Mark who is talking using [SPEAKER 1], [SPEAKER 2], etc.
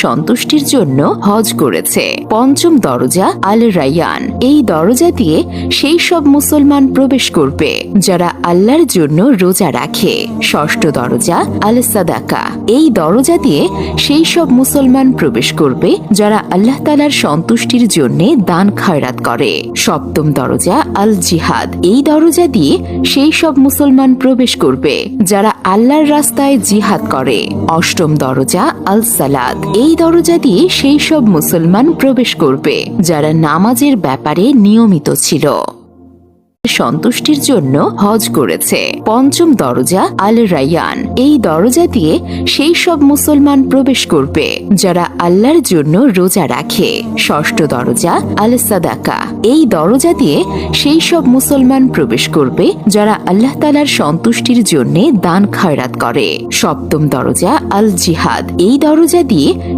[SPEAKER 1] সন্তুষ্টির জন্য হজ করেছে। পঞ্চম দরজা আল রাইয়ান। এই দরজা দিয়ে সেই সব মুসলমান প্রবেশ করবে যারা আল্লাহর জন্য রোজা রাখে। ষষ্ঠ দরজা আল সাদাকা। এই দরজা দিয়ে সেই সব মুসলমান প্রবেশ করবে যারা আল্লাহ তাআলার সন্তুষ্টির জন্য দান খয়রাত করে। সপ্তম দরজা আল জিহাদ। এই দরজা দিয়ে সেই সব মুসলমান প্রবেশ করবে যারা আল্লাহর রাস্তায় জিহাদ করে। অষ্টম দরজা আল সালাত। এই দরজা দিয়ে সেই সব মুসলমান প্রবেশ করবে যারা নামাজের ব্যাপারে নিয়মিত ছিল, সন্তুষ্টির জন্য হজ করেছে। পঞ্চম দরজা আল রাইয়ান। এই দরজা দিয়ে সেই সব মুসলমান প্রবেশ করবে যারা আল্লাহর জন্য রোজা রাখে। ষষ্ঠ দরজা আল সাদাকা। এই দরজা দিয়ে সেই সব মুসলমান প্রবেশ করবে যারা আল্লাহ তাআলার সন্তুষ্টির জন্য দান খয়রাত করে। সপ্তম দরজা আল জিহাদ। এই দরজা দিয়ে